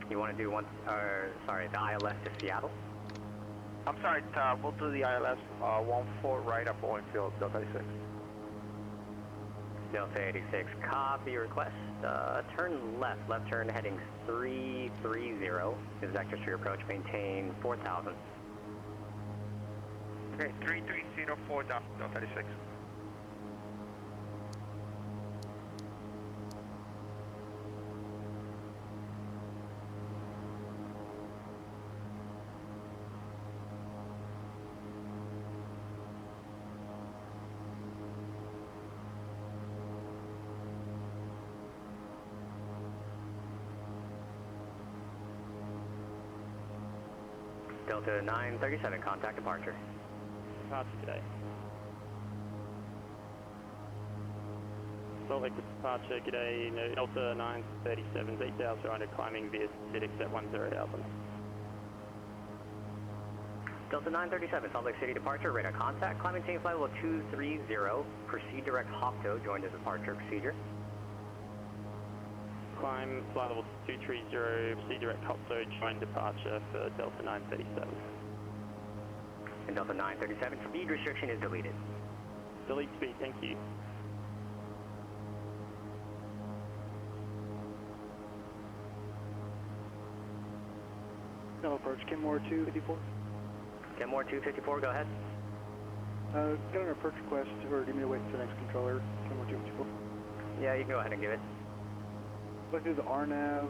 You want to do the ILS to Seattle?
I'm sorry, we'll do the ILS 14 right at Boeing Field, Delta 86.
Delta 86, copy request. Turn left turn heading 330. Is vector street approach, maintain 4,000.
Okay, 3304 Delta 36.
Delta 937, contact departure.
Departure today. Salt Lake departure, g'day, no, Delta 937, details surrounded climbing via Citic at 10,000.
Delta 937, Salt Lake City departure, radar contact, climb maintain flight level 230, proceed direct Hopto, join the departure procedure.
Climb flight level 230, proceed direct Hopto, join departure for Delta 937.
And Delta 937, speed restriction is deleted.
Delete speed, thank you.
No approach, Kenmore 254.
Kenmore 254, go ahead.
Got an approach request, or do you need to wait for the next controller? Kenmore 254.
Yeah, you can go ahead and give it.
Let's do the RNAV,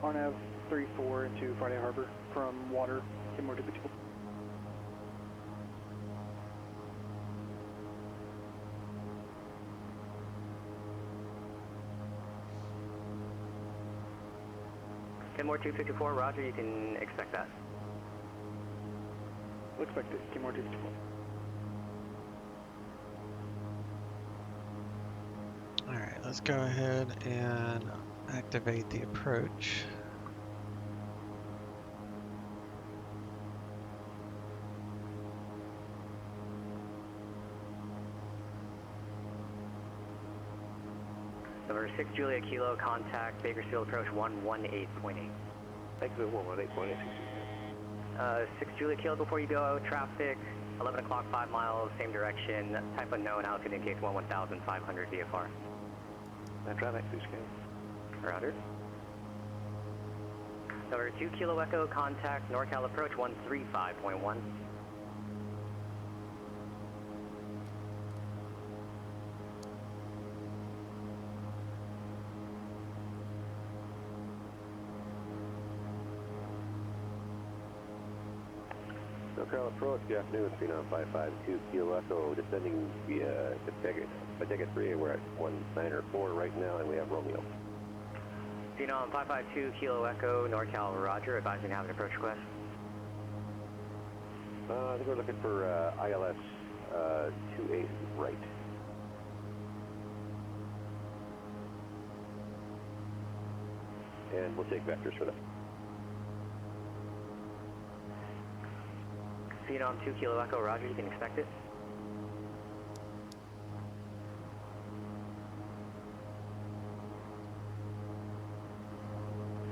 RNAV 34 into Friday Harbor from water, Kenmore 254.
Kenmore 254, roger, you can expect that.
We'll expect it, Kenmore 254.
Alright, let's go ahead and activate the approach.
Number 6 Juliet Kilo, contact Bakersfield approach 118.8.
Bakersfield 118.8.
6 Juliet Kilo, before you go, traffic, 11 o'clock, 5 miles, same direction, type unknown, altitude indicates 11,500 VFR.
That traffic, please scan.
Roger. Number 2 Kilo Echo, contact NorCal approach 135.1.
NorCal approach, good afternoon, Phenom 552 Kilo Echo, descending via Bodega 3, we're at 194 right now, and we have Romeo.
Phenom 552 Kilo Echo, NorCal roger, advising to have an approach request.
I think we're looking for ILS 28 right. And we'll take vectors for that.
Phenom 2 Kilo Echo, roger, you can expect it.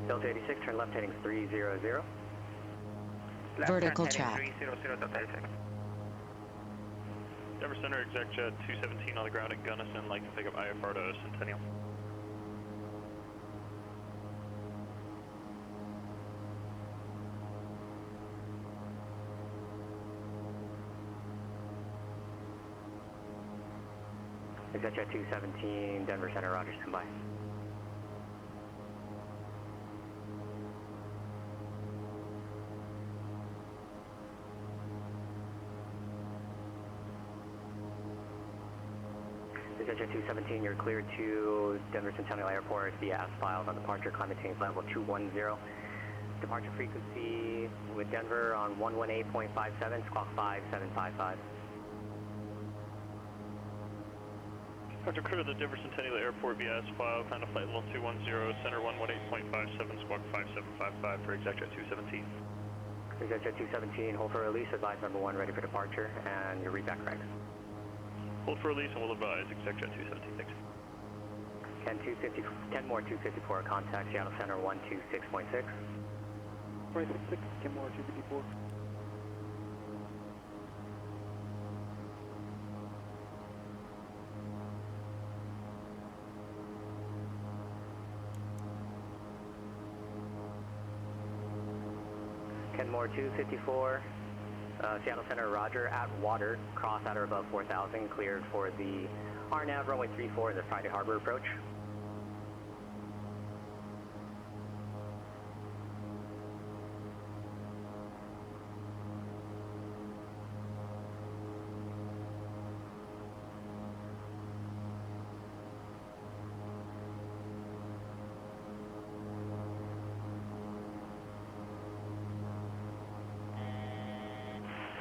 Delta 86, turn left heading 300.
Vertical track.
300, Delta 86.
Denver Center, exec jet 217 on the ground at Gunnison, like to pick up IFR to Centennial.
Exec jet 217, Denver Center, roger, stand by. Exec jet 217, you're cleared to Denver Centennial Airport via as filed on departure, climb maintain flight level 210. Departure frequency with Denver on 118.57, squawk 5755.
Roger, crew to the Denver Centennial Airport via S-File, climb to flight level 210, center 118.57, squawk 5755 for exec jet 217.
Exec jet 217, hold for release, advise number 1 ready for departure, and your read back correct.
Hold for release and we'll advise exec jet 217, thanks.
Kenmore 254, contact Seattle Center 126.6.
26, Kenmore 254.
Kenmore 254, Seattle Center, roger, at water, cross at or above 4,000, cleared for the RNAV runway 34 and the Friday Harbor approach.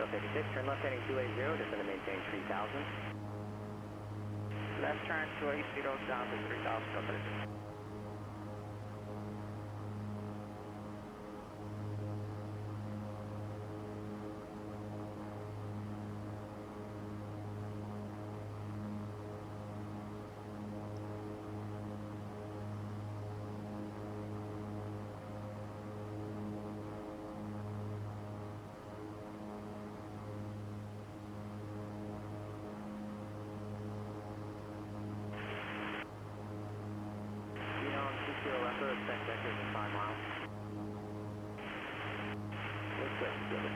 Delta 86, turn left heading 280, descend to maintain 3000.
Left turn 280 down to 3000, Delta 86.
Expect vectors in 5 miles.
What's that, Jimmy?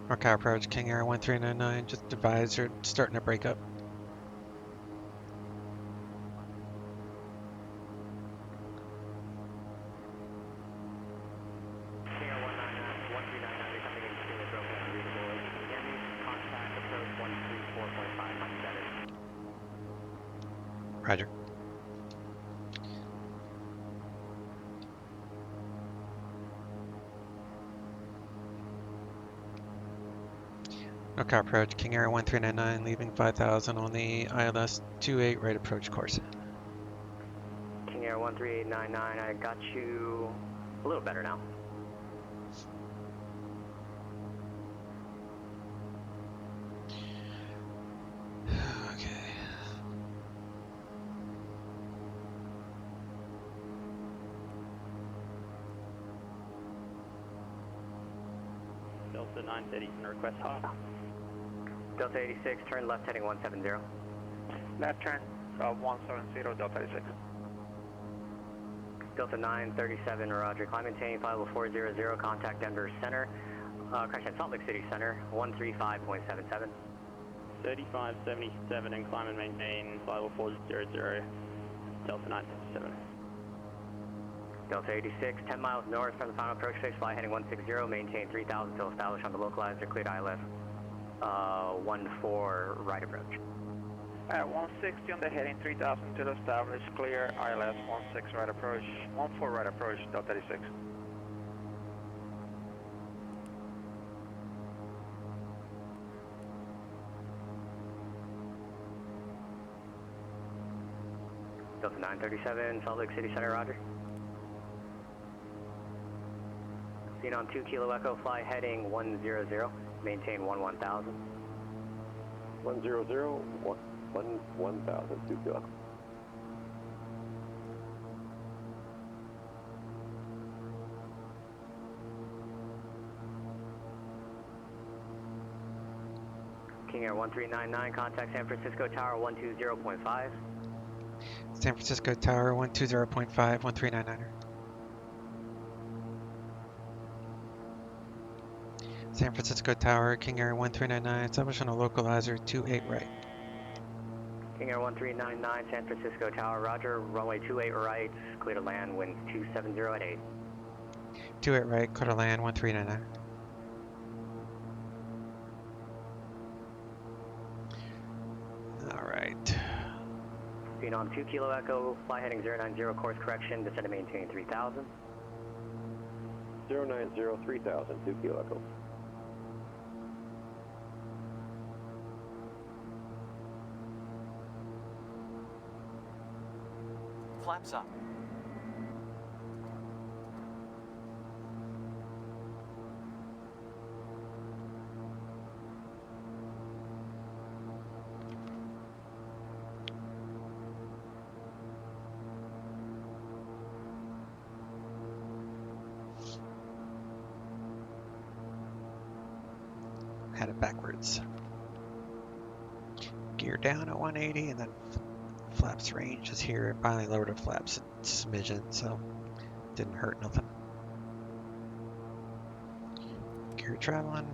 Norcal approach, King Air 1399, just advise you're starting to break up.
King Air 1399, you're coming in extremely broken and unreadable. Can you hear me? Contact approach 134.5, much better.
Roger. Norcal approach, King Air 1399, leaving 5000 on the ILS 28 right approach course.
King Air 13899, I got you a little better now.
Okay.
Delta 930, request hop.
Delta 86, turn left heading 170.
Left turn 170, Delta 86.
Delta 937, roger. Climb maintain, flight level 400, contact Denver Center. Crash at Salt Lake City Center, 135.77.
3577 and climb and maintain, flight level 400, Delta 937.
Delta 86, 10 miles north from the final approach phase, fly heading 160, maintain 3000 till established on the localizer, cleared ILS 14 right approach.
160 on the heading 3000 to the established, clear ILS 16 right approach, 14 right approach, Delta 86.
Delta 937, Salt Lake City Center, roger. Seen on 2 Kilo Echo, fly heading 100, maintain 1000.
100, 1000, 2 kilo.
King Air 1399, contact San Francisco Tower 120.5.
San Francisco Tower 120.5, 1399er. San Francisco Tower, King Air 1399, establish on a localizer 28 right.
King Air 1399, San Francisco Tower, roger. Runway 28 right, clear to land, winds 270 at 8.
28 right, clear to land 1399. All right.
Seen on 2 Kilo Echo, fly heading 090, course correction, descend to maintain 3000.
090, 3000, 2 kilo echo.
Flaps up.
Had it backwards. Gear down at 180 and then flaps range is here. Finally lowered the flaps a smidgen, so didn't hurt nothing. Gear traveling.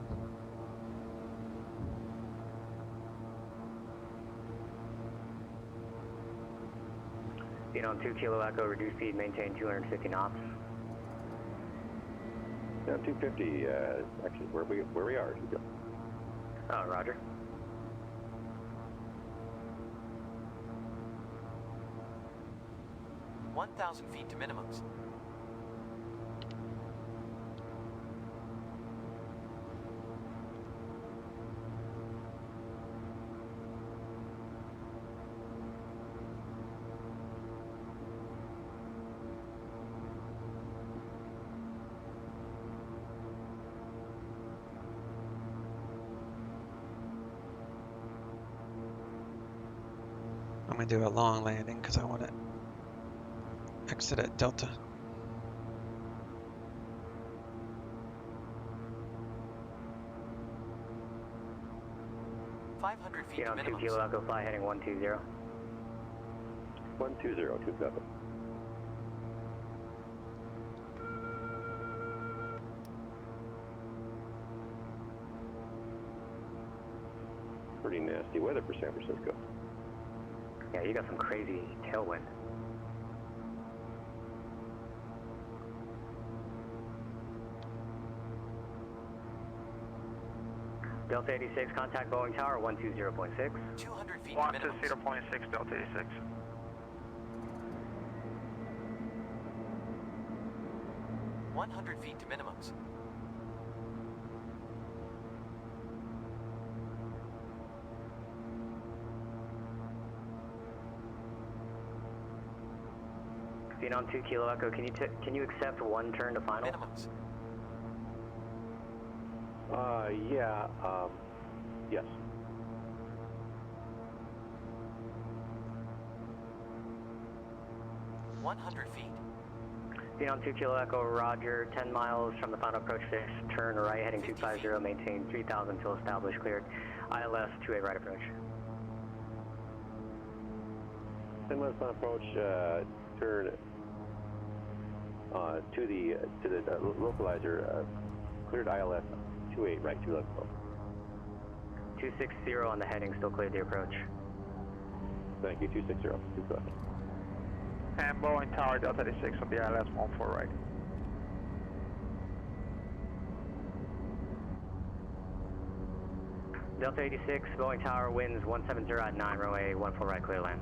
Seen on 2 Kilo Echo, reduce speed, maintain 250 knots.
Down 250, actually where we are.
Oh, roger.
1,000 feet to minimums.
I'm gonna do a long landing because I want to exit at Delta.
500 feet to
on 2
minimums.
Kilo Echo, fly heading 120.
120, 27. Pretty nasty weather for San Francisco.
Yeah, you got some crazy tailwind. Delta 86, contact Boeing Tower 120.6.
200 feet to minimums.
120.6, Delta 86.
$100 feet to minimums.
Being on 2 Kilo Echo, can you accept one turn to final?
Minimums.
Yeah, yes.
$100 feet.
Being on 2 Kilo Echo, roger, 10 miles from the final approach fix, turn right, heading 250, maintain 3,000 until established, cleared. ILS 28 right approach.
10 miles on approach, turn to the localizer, cleared ILS 28 right, 2 left.
260 on the heading, still cleared the approach.
Thank you, 260, 2 left.
And Boeing Tower, Delta 86 on the ILS 14 right.
Delta 86, Boeing Tower, winds 170 at 9, runway 14 right, clear land.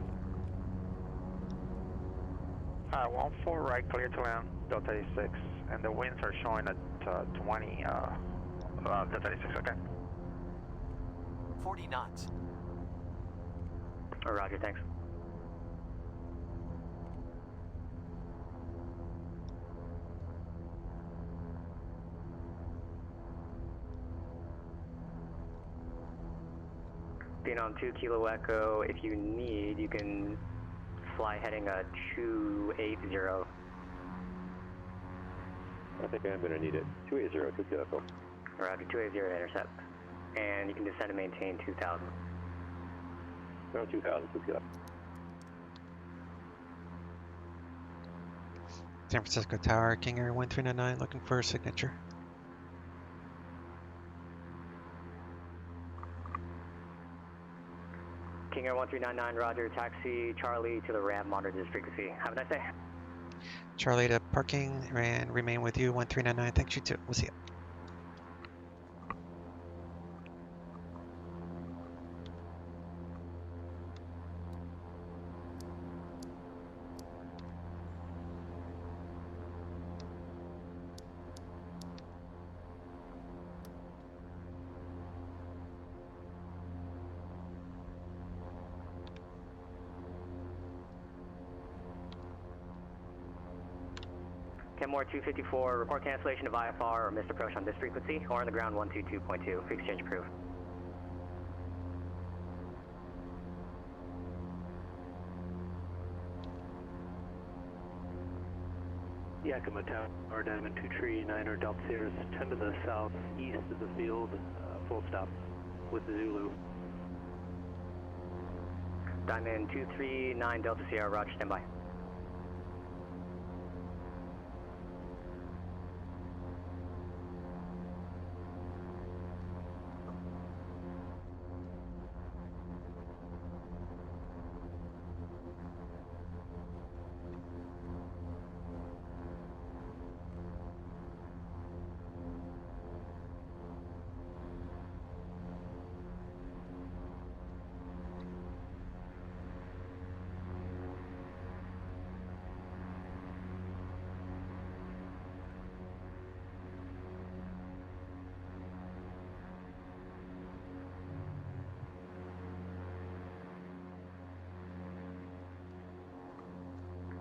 14 right, clear to land, Delta 86. And the winds are showing at 20, Delta 86, okay?
40 knots.
Oh, roger, thanks. Being on 2 Kilo Echo, if you need, you can fly heading 280.
I think I'm going to need it. 280, 2 Kilo Echo.
Roger, 280 to intercept. And you can descend and maintain 2,000.
No, 2,000, 2 Kilo.
San Francisco Tower, King Air 1399, looking for a signature.
King Air 1399, roger, taxi Charlie to the ramp, monitor this frequency. Have a nice day.
Charlie to parking and remain with you, 1399. Thanks, you too. We'll see you.
Kenmore 254, report cancellation of IFR or missed approach on this frequency, or on the ground 122.2, exchange approved.
Yakima Tower, Diamond 239 Delta Sierra, 10 to the southeast of the field, full stop with Zulu.
Diamond 239 Delta Sierra, roger, standby.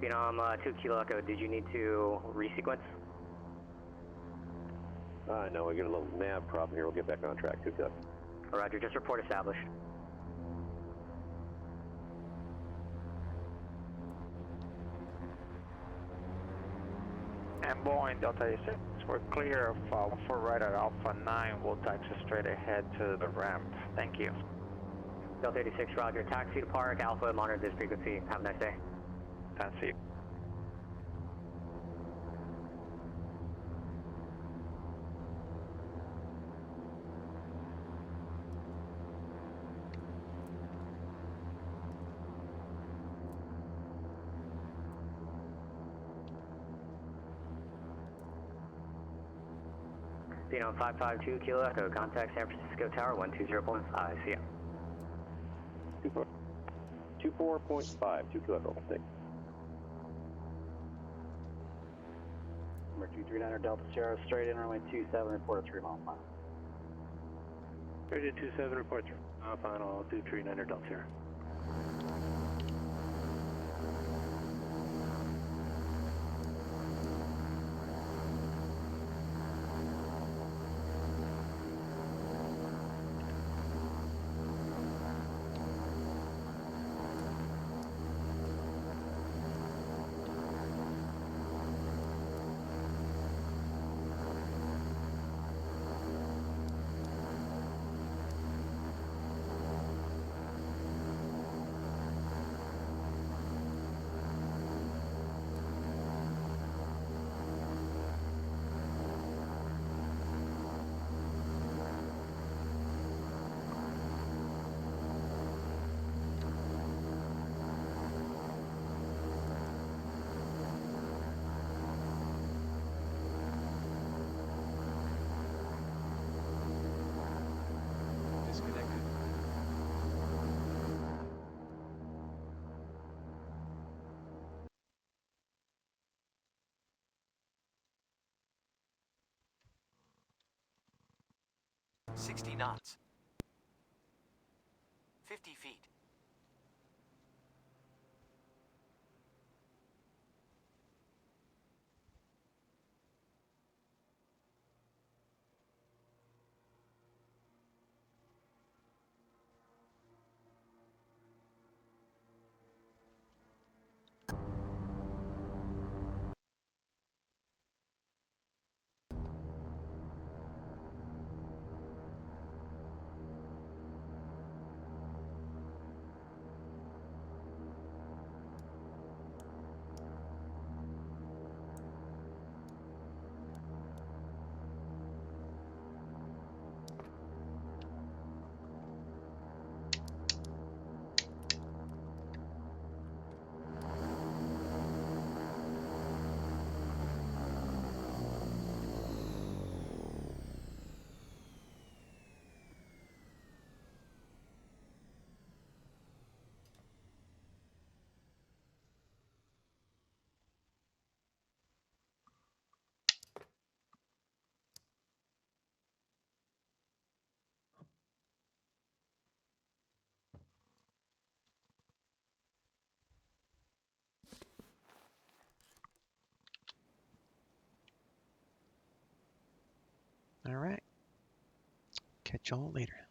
Phenom 2 Kilo Echo, did you need to resequence?
No, we get a little nav problem here. We'll get back on track. 2 Kilo.
Roger, just report established.
And Boeing Delta 86, we're clear of 14 right at Alpha 9. We'll taxi straight ahead to the ramp. Thank you.
Delta 86, Roger. Taxi to Park, Alpha, monitor this frequency. Have a nice day.
Fancy.
Phenom 552 Kilo Echo, contact San Francisco Tower 120.5. See ya.
24.5, 2 Kilo Echo. Thanks.
Number 239 Delta Sierra, straight in runway 27, report a 3 mile final.
Straight in 27, report 3 mile final, 239 Delta Sierra.
Disconnected.
$60 knots. 50 feet.
All right. Catch y'all later.